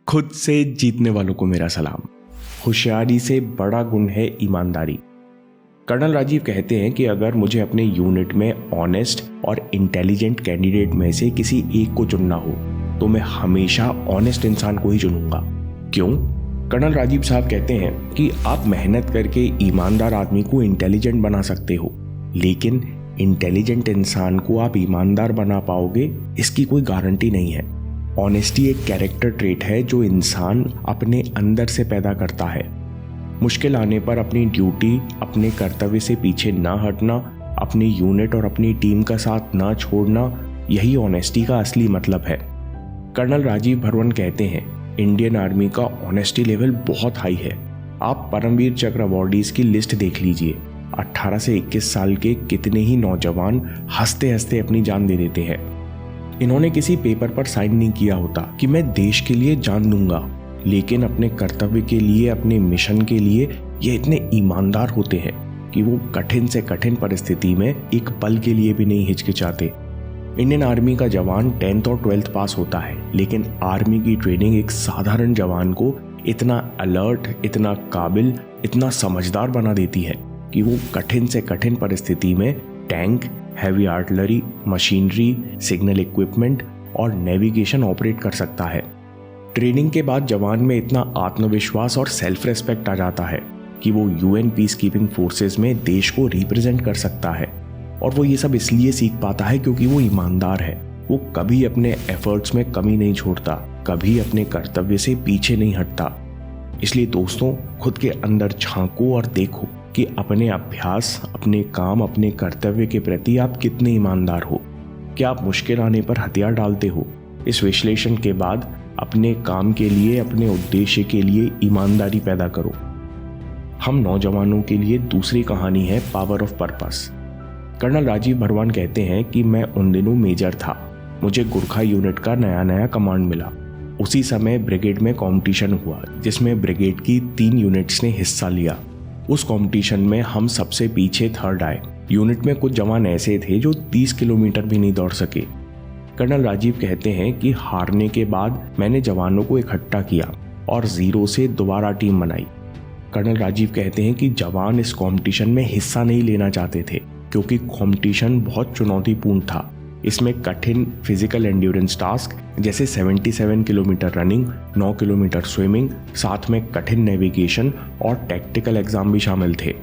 खुद से जीतने वालों को मेरा सलाम। होशियारी से बड़ा गुण है ईमानदारी। कर्नल राजीव कहते हैं कि अगर मुझे अपने यूनिट में ऑनेस्ट और इंटेलिजेंट कैंडिडेट में से किसी एक को चुनना हो तो मैं हमेशा ऑनेस्ट इंसान को ही चुनूंगा। क्यों? कर्नल राजीव साहब कहते हैं कि आप मेहनत करके ईमानदार आदमी को इंटेलिजेंट बना सकते हो, लेकिन इंटेलिजेंट इंसान को आप ईमानदार बना पाओगे इसकी कोई गारंटी नहीं है। ऑनेस्टी एक कैरेक्टर ट्रेट है जो इंसान अपने अंदर से पैदा करता है। मुश्किल आने पर अपनी ड्यूटी, अपने कर्तव्य से पीछे ना हटना, अपनी यूनिट और अपनी टीम का साथ ना छोड़ना, यही ऑनेस्टी का असली मतलब है। कर्नल राजीव भरवन कहते हैं इंडियन आर्मी का ऑनेस्टी लेवल बहुत हाई है। आप परमवीर चक्र अवॉर्डीज की लिस्ट देख लीजिए। 18 से 21 साल के कितने ही नौजवान हंसते हंसते अपनी जान दे देते हैं। इन्होंने किसी पेपर पर साइन नहीं किया होता कि मैं देश के लिए जान दूंगा, लेकिन अपने कर्तव्य के लिए, अपने मिशन के लिए ये इतने ईमानदार होते हैं कि वो कठिन से कठिन परिस्थिति में एक पल के लिए भी नहीं हिचकिचाते। इंडियन आर्मी का जवान 10th और 12th पास होता है, लेकिन आर्मी की ट्रेनिंग एक साधारण जवान को इतना अलर्ट, इतना काबिल, इतना समझदार बना देती है कि वो कठिन से कठिन परिस्थिति में tank, heavy artillery, machinery, signal equipment और नेविगेशन ऑपरेट कर सकता है। ट्रेनिंग के बाद जवान में इतना आत्मविश्वास और सेल्फ रेस्पेक्ट आ जाता है कि वो यूएन पीस कीपिंग फोर्सेस में देश को रिप्रेजेंट कर सकता है। और वो ये सब इसलिए सीख पाता है क्योंकि वो ईमानदार है। वो कभी अपने एफर्ट्स में कमी नहीं छोड़ता, कभी अपने कर्तव्य से पीछे नहीं हटता। इसलिए दोस्तों, खुद के अंदर झांको और देखो कि अपने अभ्यास, अपने काम, अपने कर्तव्य के प्रति आप कितने ईमानदार हो। क्या आप मुश्किल आने पर हथियार डालते हो? इस विश्लेषण के बाद अपने काम के लिए, अपने उद्देश्य के लिए ईमानदारी पैदा करो। हम नौजवानों के लिए दूसरी कहानी है power of purpose. Colonel Rajeev Bharwan कहते हैं कि मैं उन दिनों मेजर था। मुझे गुरखा यूनिट का नया नया कमांड मिला। उसी समय ब्रिगेड में कंपटीशन हुआ जिसमें ब्रिगेड की 3 यूनिट्स ने हिस्सा लिया। उस कंपटीशन में हम सबसे पीछे 3rd आए। यूनिट में कुछ जवान ऐसे थे जो 30 किलोमीटर भी नहीं दौड़ सके। कर्नल राजीव कहते हैं कि हारने के बाद मैंने जवानों को इकट्ठा किया और 0 से दोबारा टीम बनाई। कर्नल राजीव कहते हैं कि जवान इस कंपटीशन में हिस्सा नहीं लेना चाहते थे क्योंकि कंपटीशन बहुत चुनौतीपूर्ण था। इसमें कठिन फिजिकल एंड्योरेंस टास्क जैसे 77 किलोमीटर रनिंग, 9 किलोमीटर स्विमिंग, साथ में कठिन नेविगेशन और टैक्टिकल एग्जाम भी शामिल थे।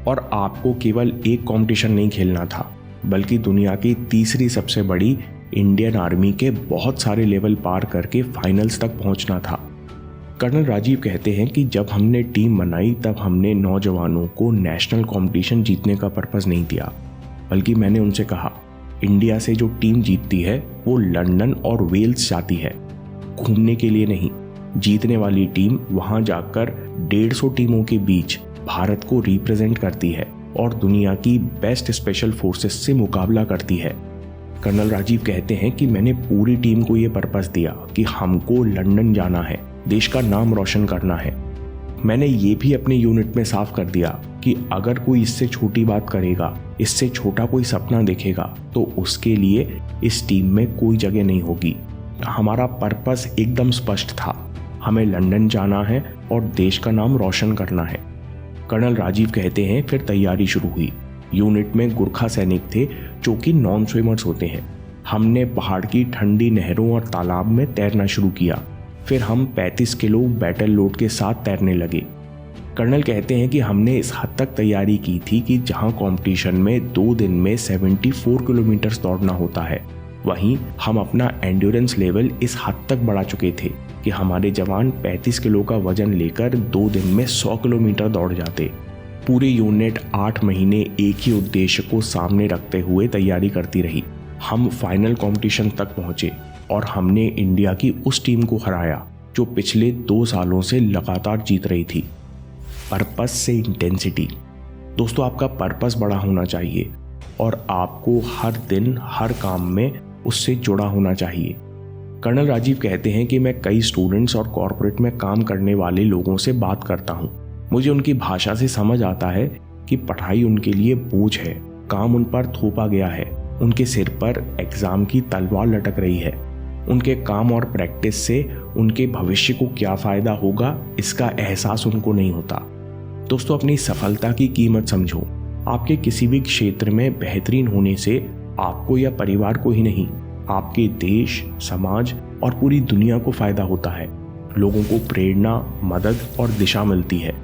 और आपको केवल एक कंपटीशन नहीं खेलना था, बल्कि दुनिया की तीसरी सबसे बड़ी इंडियन आर्मी के बहुत सारे लेवल पार करके फाइनल्स तक पहुंचना था। कर्नल राजीव कहते हैं कि जब हमने टीम बनाई तब हमने नौजवानों को नेशनल कंपटीशन जीतने का पर्पस नहीं दिया, बल्कि मैंने उनसे कहा इंडिया से जो टीम जीतती है वो लंदन और वेल्स जाती है, घूमने के लिए नहीं। जीतने वाली टीम वहां जाकर 150 टीमों के बीच भारत को रिप्रेजेंट करती है और दुनिया की बेस्ट स्पेशल फोर्सेस से मुकाबला करती है। कर्नल राजीव कहते हैं कि मैंने पूरी टीम को ये पर्पस दिया कि हमको लंदन जाना है, देश का नाम रोशन करना है। मैंने ये भी अपने यूनिट में साफ कर दिया कि अगर कोई इससे छोटी बात करेगा, इससे छोटा कोई सपना देखेगा, तो उसके लिए इस टीम में कोई जगह नहीं होगी। हमारा पर्पस एकदम स्पष्ट था, हमें लंदन जाना है और देश का नाम रोशन करना है। कर्नल राजीव कहते हैं फिर तैयारी शुरू हुई। यूनिट में गुरखा सैनिक थे जो कि नॉन स्विमर्स होते हैं। हमने पहाड़ की ठंडी नहरों और तालाब में तैरना शुरू किया। फिर हम 35 किलो बैटल लोड के साथ तैरने लगे। कर्नल कहते हैं कि हमने इस हद तक तैयारी की थी कि जहां कंपटीशन में 2 दिन में 74 किलोमीटर दौड़ना होता है, वहीं हम अपना एंड्योरेंस लेवल इस हद तक बढ़ा चुके थे कि हमारे जवान 35 किलो का वजन लेकर 2 दिन में 100 किलोमीटर दौड़ जाते। पूरी यूनिट 8 महीने एक ही उद्देश्य को सामने रखते हुए तैयारी करती रही। हम फाइनल कंपटीशन तक पहुंचे और हमने इंडिया की उस टीम को हराया जो पिछले 2 सालों से लगातार जीत रही थी। पर्पस से इंटेंसिटी। दोस्तों, आपका पर्पस बड़ा होना चाहिए और आपको हर दिन, हर काम में उससे जुड़ा होना चाहिए। कर्नल राजीव कहते हैं कि मैं कई स्टूडेंट्स और कॉर्पोरेट में काम करने वाले लोगों से बात करता हूँ। मुझे उनकी भाषा से समझ आता है कि पढ़ाई उनके लिए बोझ है, काम उन पर थोपा गया है, उनके सिर पर एग्जाम की तलवार लटक रही है। उनके काम और प्रैक्टिस से उनके भविष्य को क्या फ़ायदा होगा इसका एहसास उनको नहीं होता। दोस्तों, अपनी सफलता की कीमत समझो। आपके किसी भी क्षेत्र में बेहतरीन होने से आपको या परिवार को ही नहीं, आपके देश, समाज और पूरी दुनिया को फ़ायदा होता है। लोगों को प्रेरणा, मदद और दिशा मिलती है।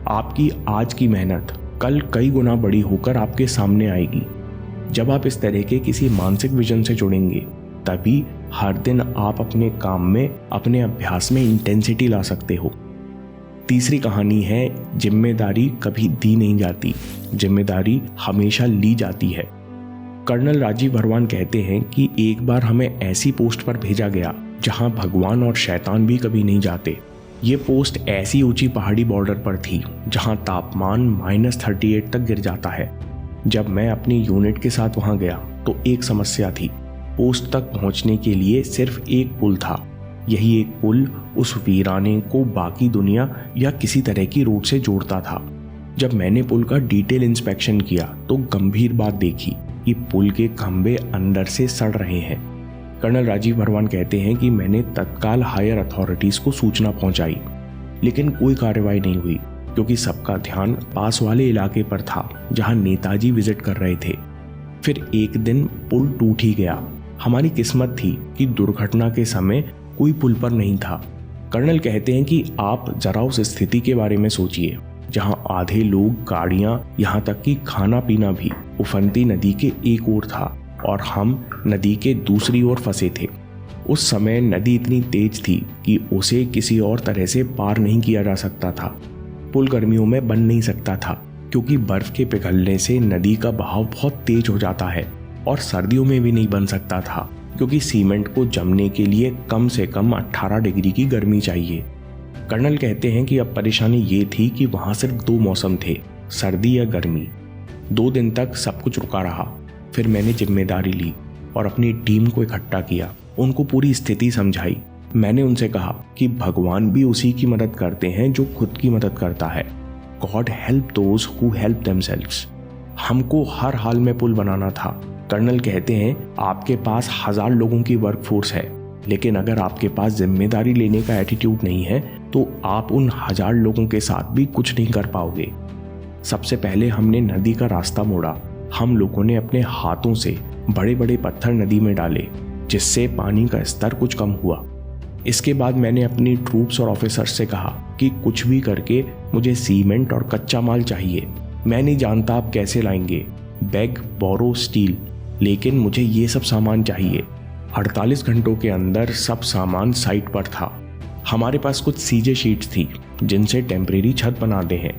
आपकी आज की मेहनत कल कई गुना बड़ी होकर आपके सामने आएगी। जब आप इस तरह के किसी मानसिक विजन से जुड़ेंगे तभी हर दिन आप अपने काम में, अपने अभ्यास में इंटेंसिटी ला सकते हो। तीसरी कहानी है, जिम्मेदारी कभी दी नहीं जाती, जिम्मेदारी हमेशा ली जाती है। कर्नल राजीव भरवान कहते हैं कि एक बार हमें ऐसी पोस्ट पर भेजा गया जहां भगवान और शैतान भी कभी नहीं जाते। ये पोस्ट ऐसी ऊंची पहाड़ी बॉर्डर पर थी जहां तापमान -38 तक गिर जाता है। जब मैं अपनी यूनिट के साथ वहां गया तो एक समस्या थी। पोस्ट तक पहुंचने के लिए सिर्फ एक पुल था। यही एक पुल उस वीराने को बाकी दुनिया या किसी तरह की रोड से जोड़ता था। जब मैंने पुल का डिटेल इंस्पेक्शन किया तो गंभीर बात देखी कि पुल के खंभे अंदर से सड़ रहे हैं। कर्नल राजीव भरवान कहते हैं कि मैंने तत्काल हायर अथॉरिटीज को सूचना पहुंचाई, लेकिन कोई कार्रवाई नहीं हुई क्योंकि सबका ध्यान पास वाले इलाके पर था जहां नेताजी विजिट कर रहे थे। फिर एक दिन पुल टूट ही गया। हमारी किस्मत थी कि दुर्घटना के समय कोई पुल पर नहीं था। कर्नल कहते हैं कि आप जरा उस स्थिति के बारे में सोचिए जहां आधे लोग, गाड़ियां, यहां तक कि खाना पीना भी उफनती नदी के एक ओर था और हम नदी के दूसरी ओर फंसे थे। उस समय नदी इतनी तेज थी कि उसे किसी और तरह से पार नहीं किया जा सकता था। पुल गर्मियों में बन नहीं सकता था क्योंकि बर्फ के पिघलने से नदी का बहाव बहुत तेज हो जाता है, और सर्दियों में भी नहीं बन सकता था क्योंकि सीमेंट को जमने के लिए कम से कम 18 डिग्री की गर्मी चाहिए। कर्नल कहते हैं कि अब परेशानी ये थी कि वहां सिर्फ 2 मौसम थे, सर्दी या गर्मी। 2 दिन तक सब कुछ रुका रहा। फिर मैंने जिम्मेदारी ली और अपनी टीम को इकट्ठा किया, उनको पूरी स्थिति समझाई। मैंने उनसे कहा कि भगवान भी उसी की मदद करते हैं जो खुद की मदद करता है। God help those who help themselves. हमको हर हाल में पुल बनाना था। कर्नल कहते हैं, आपके पास 1000 लोगों की वर्कफोर्स है, लेकिन अगर आपके पास जिम्मेदारी लेने का एटीट्यूड नहीं है तो आप उन 1000 लोगों के साथ भी कुछ नहीं कर पाओगे। सबसे पहले हमने नदी का रास्ता मोड़ा। हम लोगों ने अपने हाथों से बड़े बड़े पत्थर नदी में डाले, जिससे पानी का स्तर कुछ कम हुआ। इसके बाद मैंने अपनी ट्रूप्स और ऑफिसर्स से कहा कि कुछ भी करके मुझे सीमेंट और कच्चा माल चाहिए। मैं नहीं जानता आप कैसे लाएंगे, बेग, बोरो, स्टील, लेकिन मुझे ये सब सामान चाहिए। 48 घंटों के अंदर सब सामान साइट पर था। हमारे पास कुछ सीजे शीट्स थी जिनसे टेम्परेरी छत बनाते हैं।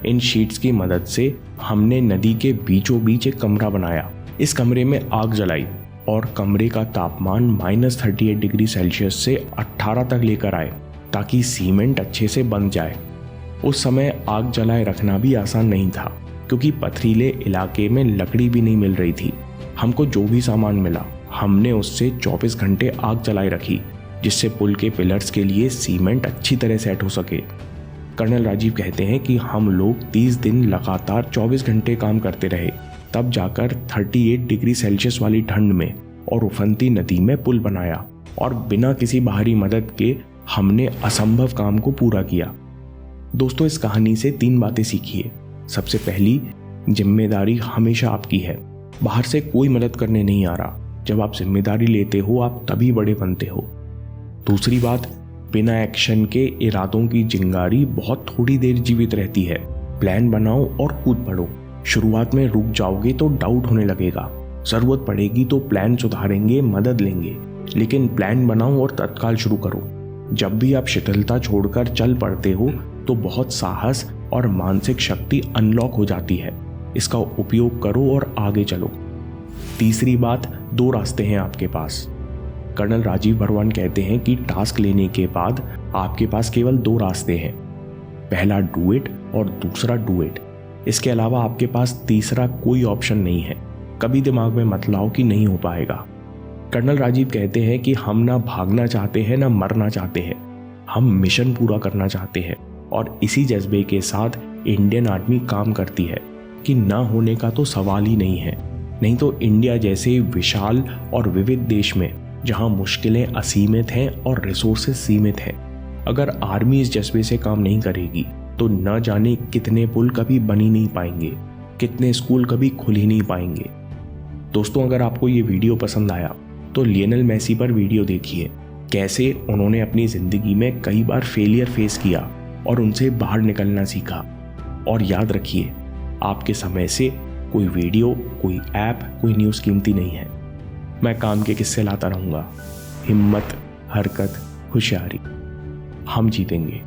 इन शीट्स की मदद से हमने नदी के बीचों बीच एक कमरा बनाया। इस कमरे में आग जलाई और कमरे का तापमान -38 डिग्री सेल्सियस से 18 तक लेकर आए ताकि सीमेंट अच्छे से बंध जाए। उस समय आग जलाए रखना भी आसान नहीं था क्योंकि पथरीले इलाके में लकड़ी भी नहीं मिल रही थी। हमको जो भी सामान मिला हमने उससे 24 घंटे आग जलाई रखी, जिससे पुल के पिलर्स के लिए सीमेंट अच्छी तरह सेट हो सके। कर्नल राजीव कहते हैं कि हम लोग 30 दिन लगातार 24 घंटे काम करते रहे, तब जाकर 38 डिग्री सेल्सियस वाली ठंड में और उफनती नदी में पुल बनाया, और बिना किसी बाहरी मदद के हमने असंभव काम को पूरा किया। दोस्तों, इस कहानी से 3 बातें सीखिए। सबसे पहली, जिम्मेदारी हमेशा आपकी है, बाहर से कोई मदद करने नहीं आ रहा। जब आप जिम्मेदारी लेते हो आप तभी बड़े बनते हो। दूसरी बात, बिना एक्शन के इरादों की चिंगारी बहुत थोड़ी देर जीवित रहती है। प्लान बनाओ और कूद पड़ो। शुरुआत में रुक जाओगे तो डाउट होने लगेगा, जरूरत पड़ेगी तो प्लान सुधारेंगे, मदद लेंगे, लेकिन प्लान बनाओ और तत्काल शुरू करो। जब भी आप शिथिलता छोड़कर चल पड़ते हो तो बहुत साहस और मानसिक शक्ति अनलॉक हो जाती है। इसका उपयोग करो और आगे चलो। तीसरी बात, 2 रास्ते हैं आपके पास। कर्नल राजीव भरवान कहते हैं कि टास्क लेने के बाद आपके पास केवल 2 रास्ते हैं, पहला डू इट और दूसरा डू इट। इसके अलावा आपके पास तीसरा कोई ऑप्शन नहीं है। कभी दिमाग में मत लाओ कि नहीं हो पाएगा। कर्नल राजीव कहते हैं कि हम ना भागना चाहते हैं ना मरना चाहते हैं, हम मिशन पूरा करना चाहते हैं, और इसी जज्बे के साथ इंडियन आर्मी काम करती है कि ना होने का तो सवाल ही नहीं है। नहीं तो इंडिया जैसे विशाल और विविध देश में जहां मुश्किलें असीमित हैं और रिसोर्सेज सीमित हैं। अगर आर्मी इस जज्बे से काम नहीं करेगी तो न जाने कितने पुल कभी बन ही नहीं पाएंगे, कितने स्कूल कभी खुल ही नहीं पाएंगे। दोस्तों, अगर आपको ये वीडियो पसंद आया तो लियोनेल मेसी पर वीडियो देखिए, कैसे उन्होंने अपनी ज़िंदगी में कई बार फेलियर फेस किया और उनसे बाहर निकलना सीखा। और याद रखिए, आपके समय से कोई वीडियो, कोई ऐप, कोई न्यूज़ कीमती नहीं है। मैं काम के किस्से लाता रहूँगा। हिम्मत, हरकत, होशियारी, हम जीतेंगे।